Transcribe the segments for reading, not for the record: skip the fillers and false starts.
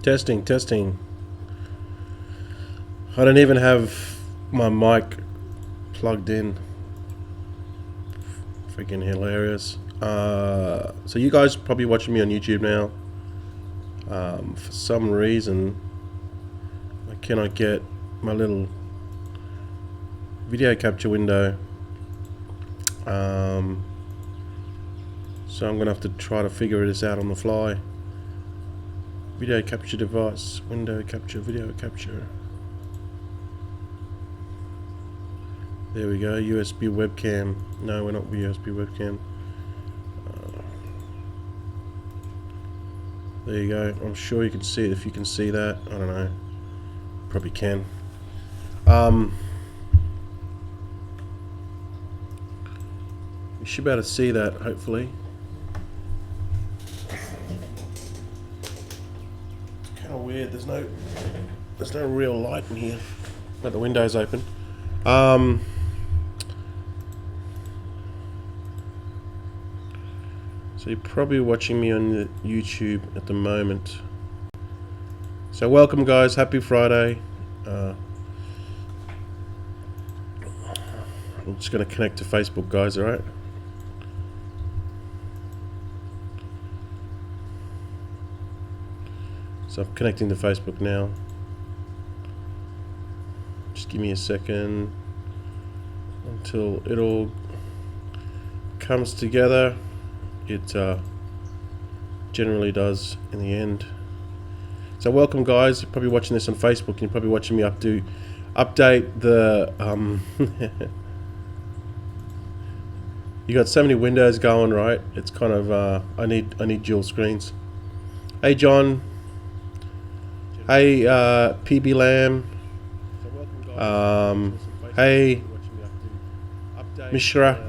Testing, testing. I don't even have my mic plugged in. Freaking hilarious. So you guys are probably watching me on YouTube now. For some reason, I cannot get my little video capture window. So I'm gonna have to try to figure this out on the fly. Video capture device, window capture, video capture. There we go, USB webcam. No, we're not USB webcam. There you go. I'm sure you can see it if you can see that. I don't know. Probably can. You should be able to see that, hopefully. It's kind of weird. There's no real light in here. But the window's open. So you're probably watching me on the YouTube at the moment. So welcome, guys. Happy Friday. I'm just going to connect to Facebook, guys. All right. So I'm connecting to Facebook now. Just give me a second until it all comes together. It generally does in the end. So welcome, guys. You're probably watching this on Facebook. You're probably watching me update the you got so many windows going, right? It's kind of I need dual screens. Hey John. Hey PB Lamb. Hey Mishra.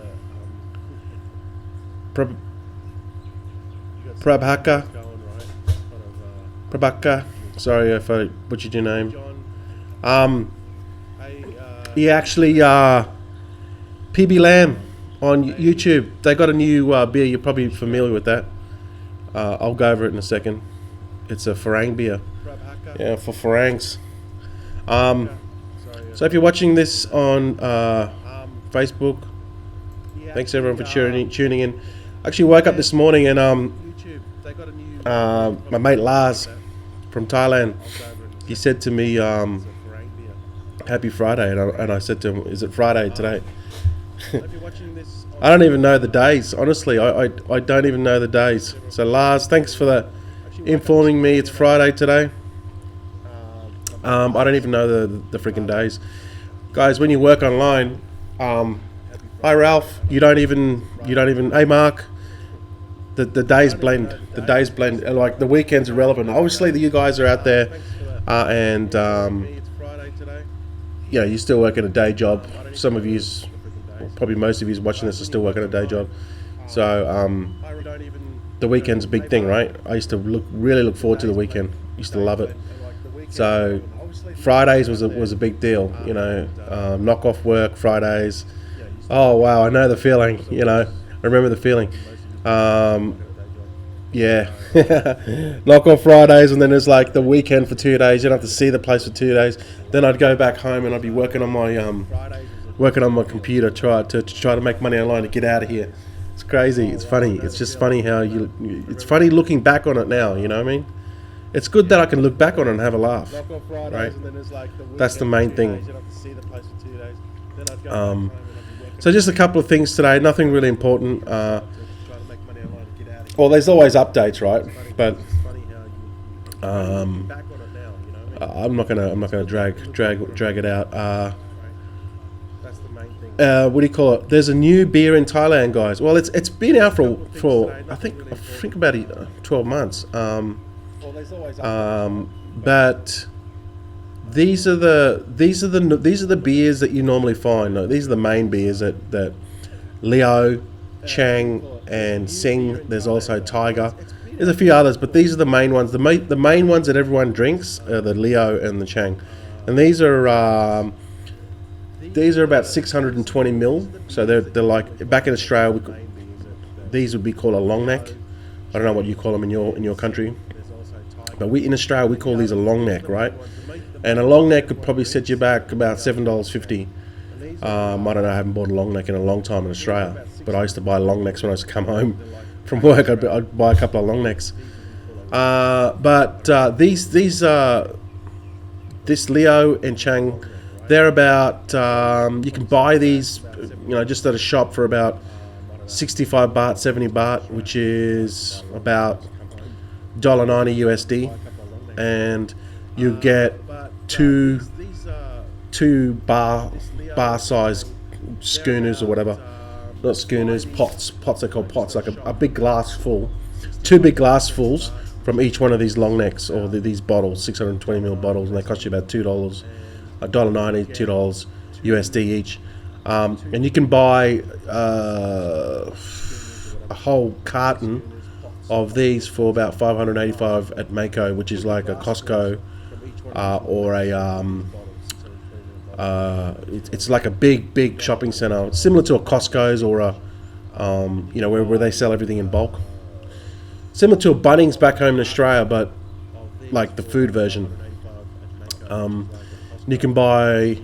Prabhaka. Sorry if I butchered your name. Yeah, actually, PB Lamb on YouTube. They got a new beer. You're probably familiar with that. I'll go over it in a second. It's a Farang beer. Yeah, for Farangs. So if you're watching this on Facebook, thanks everyone for tuning in. I actually woke up this morning and my mate Lars from Thailand, he said to me, happy Friday, and I said to him, is it Friday today? I don't even know the days, honestly. I don't even know the days. So Lars, thanks for that, informing me it's Friday today. I don't even know the freaking days. Guys, when you work online, hi Ralph, you don't even, hey Mark, the days blend, like the weekends are relevant. Obviously you guys are out there, and you know, you're still working a day job. Some of you's, probably most of you's watching this are still working a day job. So the weekend's a big thing, right? I used to really look forward to the weekend. Used to love it. So Fridays was a big deal, you know. Knock off work Fridays. Oh wow, I know the feeling. You know, I remember the feeling. Yeah, knock off Fridays, and then it's like the weekend for 2 days. You don't have to see the place for 2 days. Then I'd go back home and I'd be working on my computer, try to make money online to get out of here. It's crazy. It's funny. It's just funny how it's funny looking back on it now. You know what I mean? It's good that I can look back on it and have a laugh, right? That's the main thing. So just a couple of things today, nothing really important. Well, there's always updates, right? But I'm not gonna drag it out. What do you call it? There's a new beer in Thailand, guys. Well, it's been out for I think about 12 months. But these are the beers that you normally find. No, these are the main beers that Leo, Chang, and Sing. There's also Tiger. There's a few others, but these are the main ones. The main ones that everyone drinks are the Leo and the Chang, and these are about 620 mil. So they're like, back in Australia, these would be called a long neck. I don't know what you call them in your country. But we in Australia, we call these a long neck, right? And a long neck could probably set you back about $7.50. I don't know, I haven't bought a long neck in a long time in Australia, but I used to buy long necks when I used to come home from work. I'd buy a couple of long necks. This Leo and Chang, they're about, you can buy these, just at a shop for about 65 baht, 70 baht, which is about $1.90 USD, and you get two bar size schooners or whatever, not schooners, pots they're called pots, like a big glass full, two big glassfuls from each one of these long necks, or these bottles, 620ml bottles, and they cost you about $2, $1.90, $2 USD each, and you can buy a whole carton of these for about 585 at Mako, which is like a Costco or a it's like a big shopping center. It's similar to a Costco's or a where they sell everything in bulk. Similar to a Bunnings back home in Australia, but like the food version. You can buy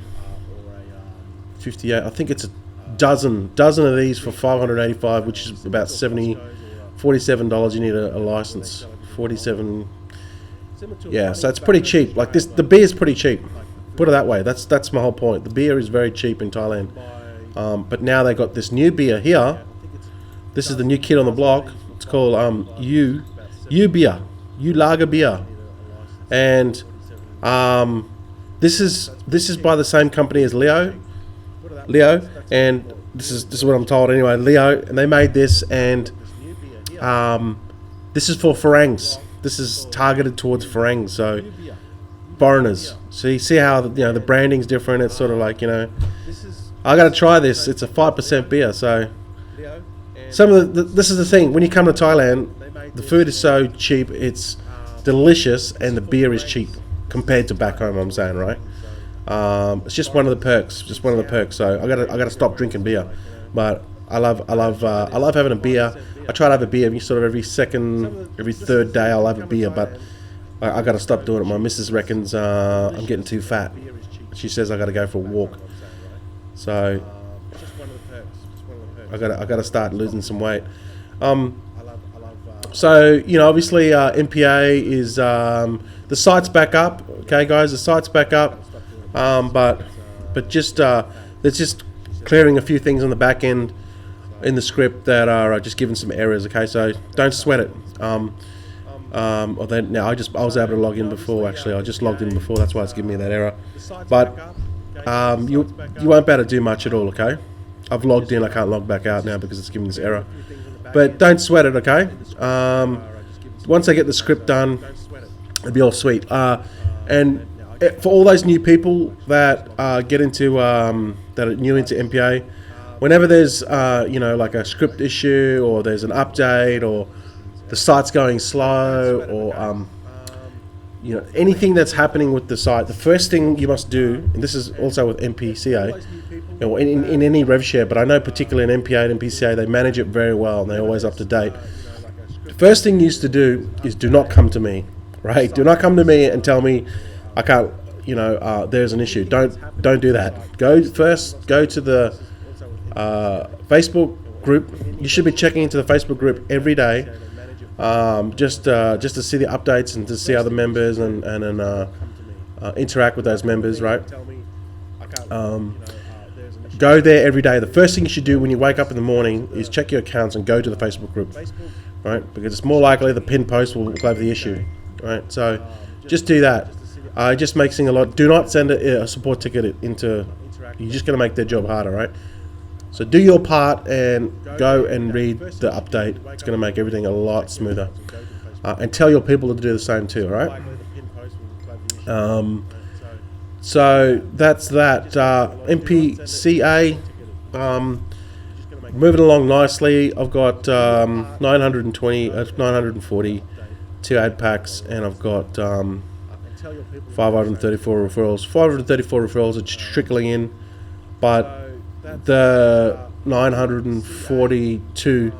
58. I think it's a dozen of these for 585, which is about $47. You need a license. 47. Yeah, so it's pretty cheap. Like this, the beer is pretty cheap. Put it that way. That's my whole point. The beer is very cheap in Thailand. But now they got this new beer here. This is the new kid on the block. It's called U beer, U Lager beer, and this is by the same company as Leo, and this is what I'm told anyway. Leo, and they made this, and this is for Farangs. This is targeted towards Farangs, so foreigners. So you see how the branding's different. It's sort of like I got to try this. It's a 5% beer, so this is the thing. When you come to Thailand, the food is so cheap, it's delicious, and the beer is cheap compared to back home. I'm saying, right? It's just one of the perks. So I gotta stop drinking beer, but I love having a beer. I try to have a beer every third day. I'll have a beer, but I gotta stop doing it. My missus reckons I'm getting too fat. She says I gotta go for a walk. So I gotta start losing some weight. So obviously MPA is the site's back up. Okay, guys, the site's back up. But just there's just clearing a few things on the back end in the script that are just giving some errors. Okay, so don't sweat it. I was able to log in before. Actually, I just logged in before. That's why it's giving me that error. But you won't be able to do much at all. Okay, I've logged in. I can't log back out now because it's giving this error. But don't sweat it. Okay. Once I get the script done, it'll be all sweet. And for all those new people that get into that are new into MPA, whenever there's like a script issue, or there's an update, or the site's going slow, or anything that's happening with the site, the first thing you must do, and this is also with MPCA, or in any rev share, but I know particularly in MPA and MPCA, they manage it very well and they're always up to date. The first thing you used to do is do not come to me, right? Do not come to me and tell me I can't, there's an issue. Don't do that. Go to the Facebook group. You should be checking into the Facebook group every day, just to see the updates and to see other members and interact with those members, right? Go there every day. The first thing you should do when you wake up in the morning is check your accounts and go to the Facebook group, right? Because it's more likely the pinned post will have the issue, right? So just do that. It just makes things a lot. Do not send a support ticket into. You're just going to make their job harder, right? So do your part and go and read the update. It's going to make everything a lot smoother. And tell your people to do the same too, all right? So that's that. MPCA, moving along nicely. I've got 940 two ad packs, and I've got 534 referrals. 534 referrals are trickling in, but the 942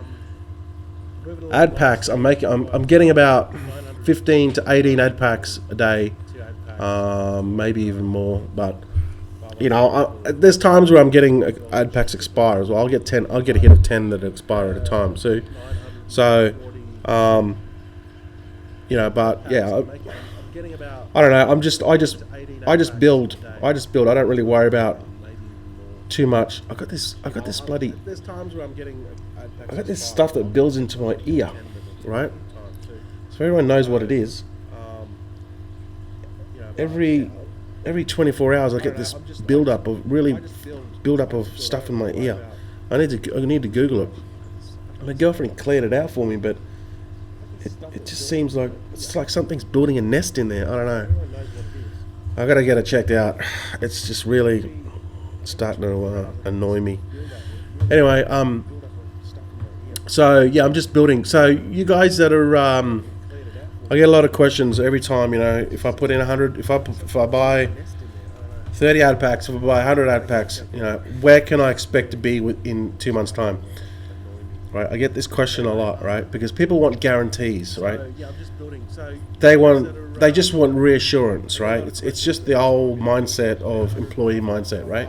ad packs I'm getting about 15 to 18 ad packs a day, maybe even more. But you know, there's times where I'm getting ad packs expire as well. I'll get a hit of 10 that expire at a time. So you know, but yeah, I don't know. I just build. I don't really worry about too much. I got this bloody. I got this stuff that builds into my ear, right? So everyone knows what it is. Every 24 hours, I get this build up of stuff in my ear. I need to Google it. My girlfriend cleared it out for me, but it just seems like it's like something's building a nest in there. I don't know. I gotta get it checked out. It's just really starting to annoy me. Anyway, so yeah, I'm just building. So you guys that are, I get a lot of questions every time. You know, if I put in 100, if I buy 30 ad packs, if I buy 100 ad packs, you know, where can I expect to be in 2 months' time? Right, I get this question a lot, right? Because people want guarantees, right? They just want reassurance, right? It's just the old mindset of employee mindset, right?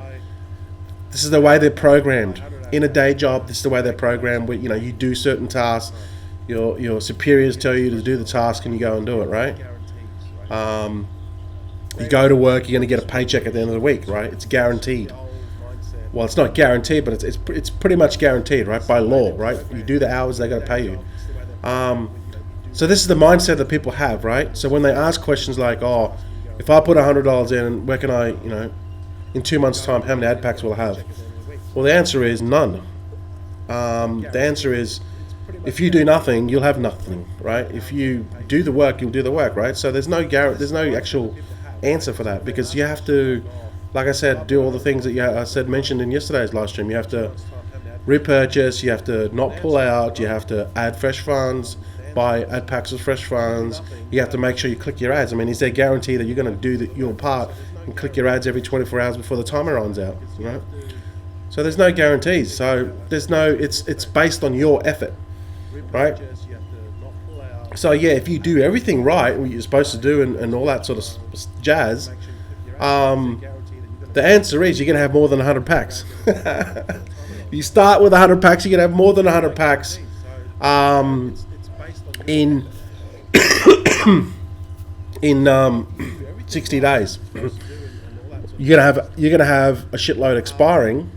This is the way they're programmed. In a day job, this is the way they're programmed. Where, you know, you do certain tasks, your superiors tell you to do the task, and you go and do it, right? You go to work, you're going to get a paycheck at the end of the week, right? It's guaranteed. Well, it's not guaranteed, but it's pretty much guaranteed, right? By law, right? You do the hours, they're going to pay you. So this is the mindset that people have, right? So when they ask questions like, oh, if I put $100 in, where can I, you know, in 2 months' time, how many ad packs will I have? Well, the answer is none. The answer is, if you do nothing, you'll have nothing, right? If you do the work, you'll do the work, right? So there's no actual answer for that, because you have to, like I said, do all the things that mentioned in yesterday's live stream. You have to repurchase, you have to not pull out, you have to add fresh funds, buy ad packs with fresh funds. You have to make sure you click your ads. I mean, is there a guarantee that you're going to do your part and click your ads every 24 hours before the timer runs out, right? So there's no guarantees. So it's based on your effort, right? So yeah, if you do everything right, what you're supposed to do, and all that sort of jazz, the answer is you're going to have more than 100 packs. You start with 100 packs, you're going to have more than 100 packs in 60 days. You're gonna have a shitload expiring,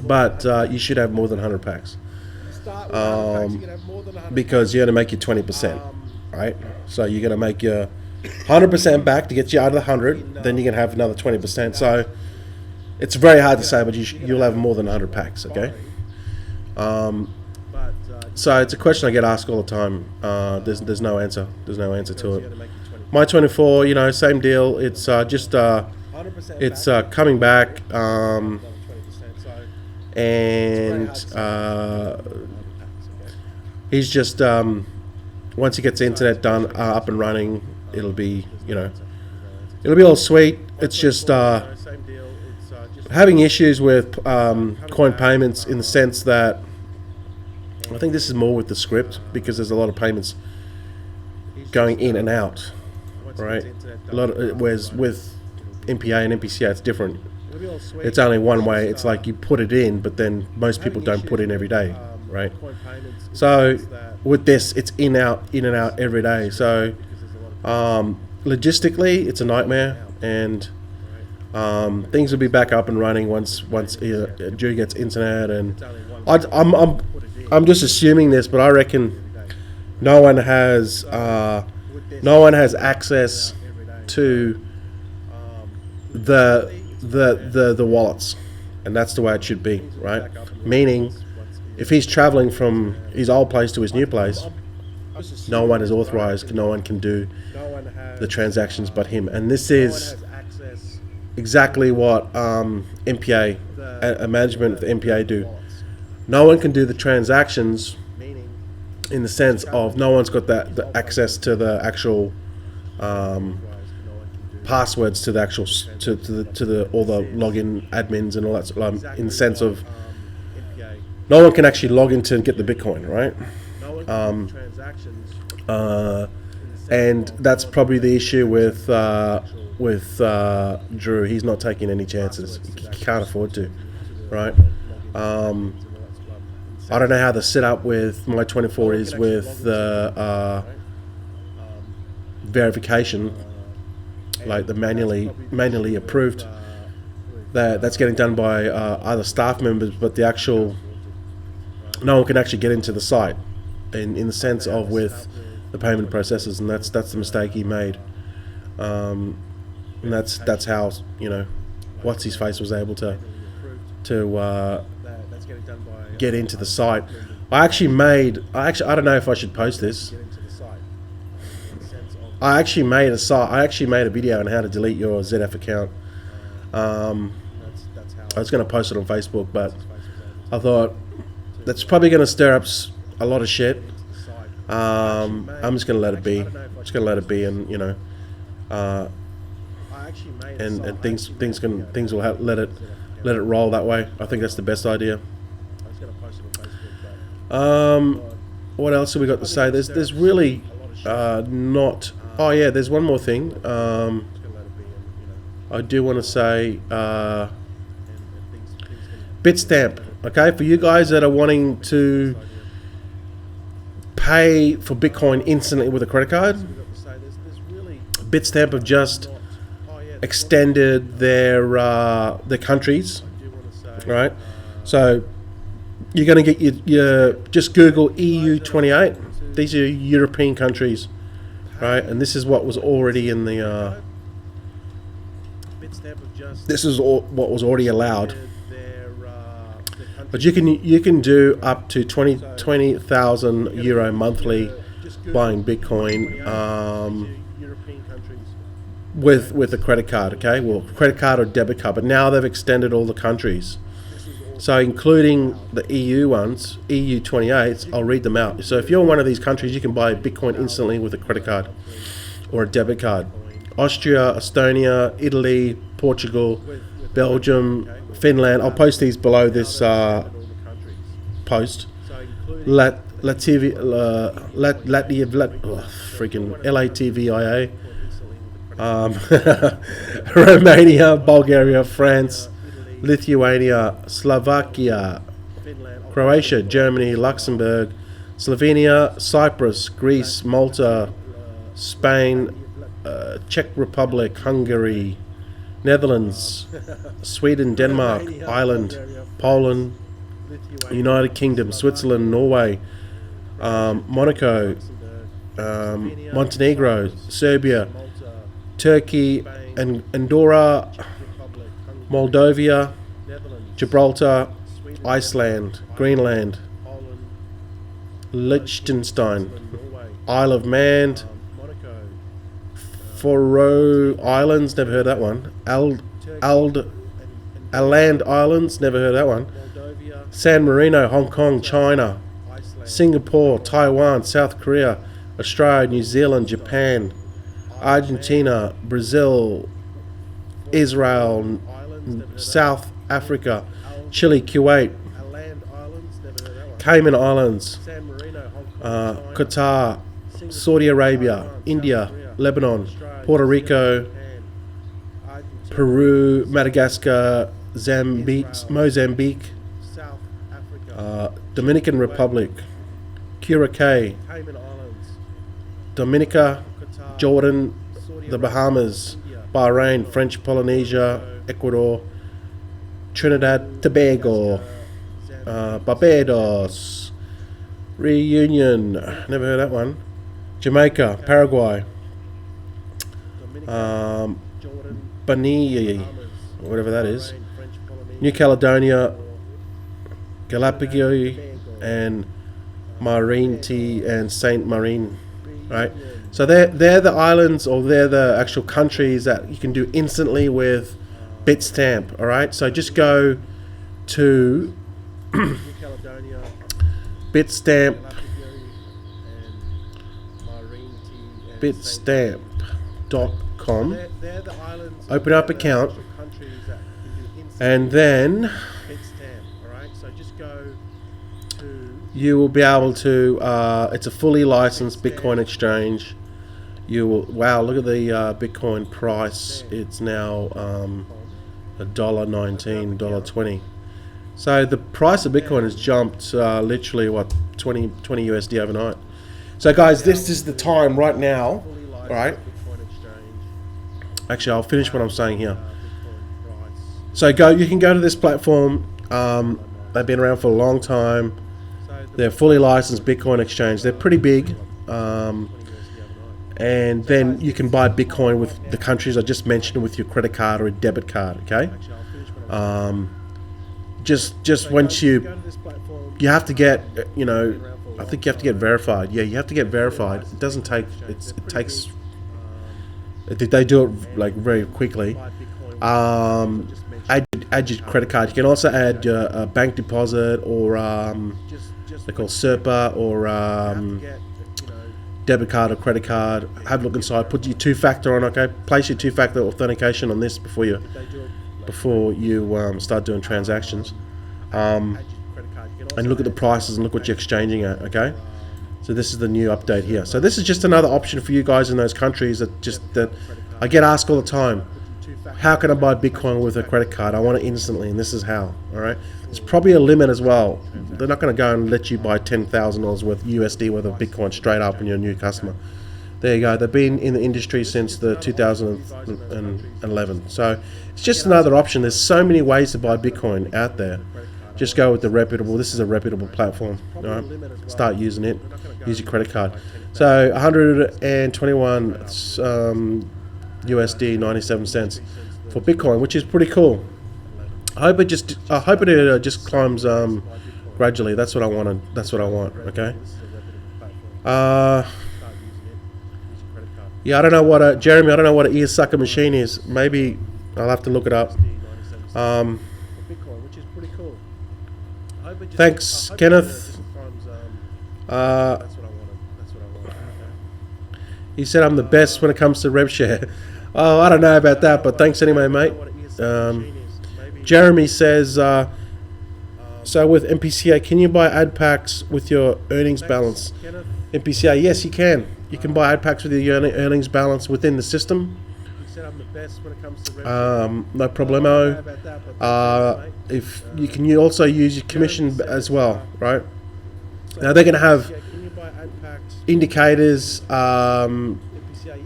but you should have more than 100 packs, because you're gonna make your 20%, right? So you're gonna make your 100% back to get you out of the 100. Then you're gonna have another 20%. So it's very hard to say, but you'll have more than 100 packs. Okay. So it's a question I get asked all the time. There's no answer. There's no answer to it. My 24, you know, same deal. It's just it's coming back, and he's just once he gets the internet done, up and running, it'll be, you know, it'll be all sweet. It's just having issues with coin payments, in the sense that I think this is more with the script, because there's a lot of payments going in and out, right? A lot of, whereas with MPA and MPCA, it's different. It's only one way. It's like you put it in, but then most people don't put in every day, right? So with this, it's in and out every day. So logistically, it's a nightmare, and things will be back up and running once Drew gets internet. And I'm just assuming this, but I reckon no one has access to the wallets, and that's the way it should be, right? Meaning, if he's traveling from his old place to his new place, no one is authorized, no one can do the transactions but him. And this is exactly what MPA, management of the MPA do. No one can do the transactions, in the sense of no one's got the access to the actual passwords to the actual to the all the login admins and all that, in the sense of no one can actually log into and get the Bitcoin, right? And that's probably the issue with Drew. He's not taking any chances. He can't afford to, right? I don't know how the setup with My 24 is with the verification, like the manually approved. That's getting done by other staff members, but the actual no one can actually get into the site in the sense of with the payment processors, and that's the mistake he made. And that's how, you know, what's his face was able to get into the site. I don't know if I should post this. I actually made a video on how to delete your ZF account. I was going to post it on Facebook, but I thought that's probably going to stir up a lot of shit. I'm just going to let it be. And you know, and things will let it roll that way. I think that's the best idea. What else have we got to say? There's really not. Oh yeah, there's one more thing. I do want to say Bitstamp. Okay, for you guys that are wanting to pay for Bitcoin instantly with a credit card, Bitstamp have just extended their countries, right? So you're going to get your just Google EU 28. These are European countries, right? And this is what was already in the. This is what was already allowed. But you can do up to 20,000 euro monthly buying Bitcoin with a credit card. Okay, well, credit card or debit card. But now they've extended all the countries, so including the EU ones, EU 28s. I'll read them out. So if you're in one of these countries, you can buy Bitcoin instantly with a credit card or a debit card. Austria, Estonia, Italy, Portugal, Belgium, Finland. I'll post these below this post. Latvia, Romania, Bulgaria, France, Lithuania, Slovakia, Croatia, Germany, Luxembourg, Slovenia, Cyprus, Greece, Malta, Spain, Czech Republic, Hungary, Netherlands, Sweden, Denmark, Ireland, Poland, United Kingdom, Switzerland, Norway, Monaco, Montenegro, Serbia, Turkey, and Andorra, Moldova, Gibraltar, Iceland, Greenland, Liechtenstein, Isle of Man, Faroe Islands, never heard that one. Land Islands, never heard that one. San Marino, Hong Kong, China, Singapore, Taiwan, South Korea, Australia, New Zealand, Japan, Argentina, Brazil, Israel, South Africa, Chile, Kuwait, Cayman Islands, Qatar, Saudi Arabia, India, Lebanon, Puerto Rico, Peru, Madagascar, Mozambique, Dominican Republic, Curacao, Dominica, Jordan, the Bahamas, Bahrain, French Polynesia, Ecuador, Trinidad, Tobago, Barbados, Reunion, never heard that one, Jamaica, Paraguay, Bani, whatever that is, New Caledonia, Galapagos, and Marinti and Saint Marine, right? So they're the islands, or they're the actual countries that you can do instantly with Bitstamp, all right? So just go to bitstamp.com, open up account, and then you will be able to. It's a fully licensed Bitcoin exchange. You will. Wow! Look at the Bitcoin price. It's now $1.19, $1.20. So the price of Bitcoin has jumped literally what 20 USD overnight. So guys, this is the time right now. All right. Actually, I'll finish what I'm saying here. So you can go to this platform. They've been around for a long time. They're a fully licensed Bitcoin exchange. They're pretty big. And then you can buy Bitcoin with the countries I just mentioned with your credit card or a debit card, okay? Just once you have to get, I think you have to get verified. Yeah, you have to get verified. It doesn't take, it takes, they do it like very quickly. Add your credit card. You can also add a bank deposit or they call SERPA or debit card or credit card. Have a look inside. Put your two-factor on. Okay, place your two-factor authentication on this before you start doing transactions. And look at the prices and look what you're exchanging at. Okay, so this is the new update here. So this is just another option for you guys in those countries that I get asked all the time. How can I buy Bitcoin with a credit card? I want it instantly, and this is how. All right. There's probably a limit as well. They're not going to go and let you buy $10,000 worth USD worth of Bitcoin straight up when you're a new customer. There you go. They've been in the industry since the 2011. So it's just another option. There's so many ways to buy Bitcoin out there. Just go with the reputable. This is a reputable platform. All right. Start using it. Use your credit card. So 121 USD 97 cents for Bitcoin, which is pretty cool. I hope it just climbs gradually. That's what I want. Okay. Yeah, I don't know what Jeremy. I don't know what an ear sucker machine is. Maybe I'll have to look it up. Thanks, Kenneth. He said I'm the best when it comes to rev share. Oh, I don't know about that, but thanks anyway, mate. Jeremy says, so with MPCA, can you buy ad packs with your earnings balance? MPCA, yes, you can. You can buy ad packs with your earnings balance within the system. No problemo. If you can also use your commission as well, right? Now they're going to have indicators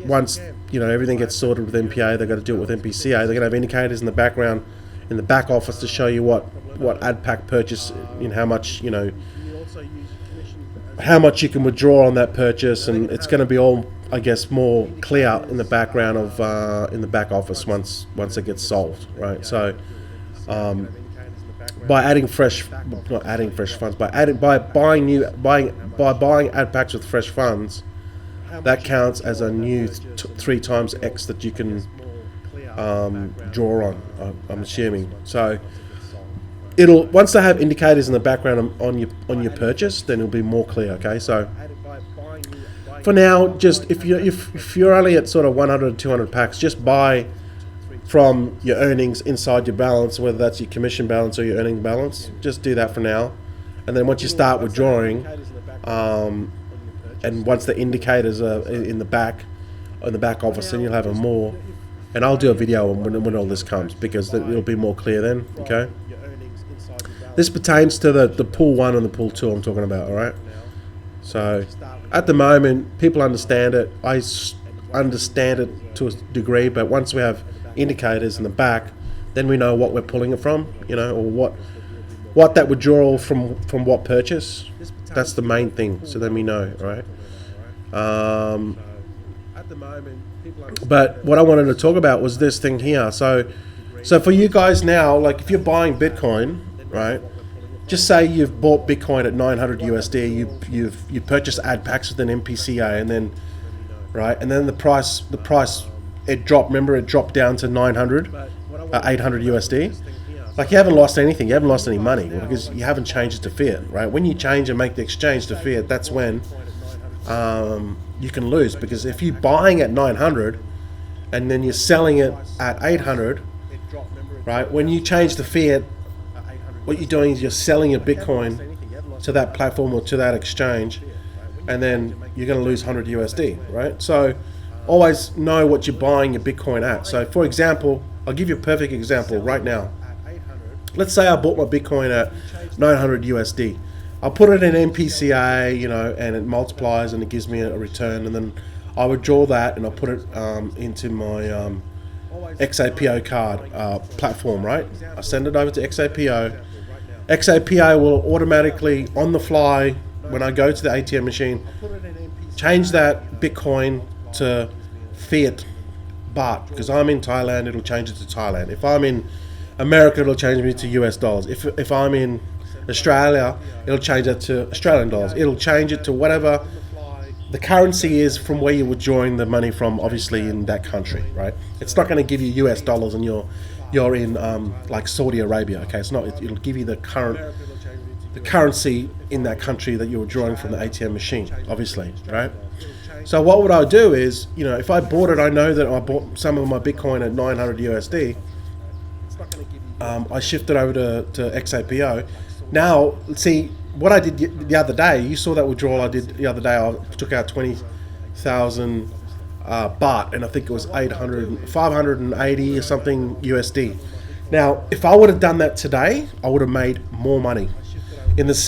once everything gets sorted with MPA. They've got to do it with MPCA. They're going to have indicators in the background, in the back office, to show you what ad pack purchase, how much how much you can withdraw on that purchase, and it's going to be all, I guess, more clear in the background of in the back office once it gets solved, right? So by buying ad packs with fresh funds, that counts as a new 3 times X that you can draw on. I'm assuming. So once they have indicators in the background on your purchase, then it'll be more clear. Okay, so for now, just if you're only at sort of 100 or 200 packs, just buy from your earnings inside your balance, whether that's your commission balance or your earning balance. Just do that for now, and then once you start withdrawing, and once the indicators are in the back office, then you'll have a more. And I'll do a video when all this comes, because it'll be more clear then. Okay. This pertains to the pool 1 and the pool 2 I'm talking about. All right. So at the moment, people understand it. I understand it to a degree, but once we have indicators in the back, then we know what we're pulling it from, or what that withdrawal from what purchase. That's the main thing. So then we know, right? But what I wanted to talk about was this thing here. So for you guys now, like if you're buying Bitcoin, right? Just say you've bought Bitcoin at 900 USD. You purchased ad packs with an MPCA, and then the price it dropped. Remember, it dropped down to 800 USD. Like you haven't lost anything. You haven't lost any money because you haven't changed it to fiat, right? When you change and make the exchange to fiat, that's when you can lose, because if you're buying at 900 and then you're selling it at 800, right? When you change the fiat, what you're doing is you're selling your Bitcoin to that platform or to that exchange, and then you're going to lose 100 USD, right? So always know what you're buying your Bitcoin at. So for example, I'll give you a perfect example right now. Let's say I bought my Bitcoin at 900 USD. I'll put it in MPCA, you know, and it multiplies and it gives me a return, and then I withdraw that and I'll put it into my XAPO card platform, right? I send it over to XAPO. XAPO will automatically, on the fly, when I go to the ATM machine, change that Bitcoin to fiat baht. Because I'm in Thailand, it'll change it to Thailand. If I'm in America, it'll change me to US dollars. If I'm in Australia, it'll change it to Australian dollars. It'll change it to whatever the currency is from where you would join the money from, obviously in that country, right? It's not going to give you US dollars and you're in like Saudi Arabia. Okay, it's not. It'll give you the currency in that country that you were drawing from the ATM machine, obviously, right? So what would I do is, you know, if I bought it, I know that I bought some of my Bitcoin at 900 USD. I shifted over to XAPO. Now, see, what I did the other day, you saw that withdrawal I did the other day. I took out 20,000 baht, and I think it was 580 or something USD. Now, if I would have done that today, I would have made more money. In the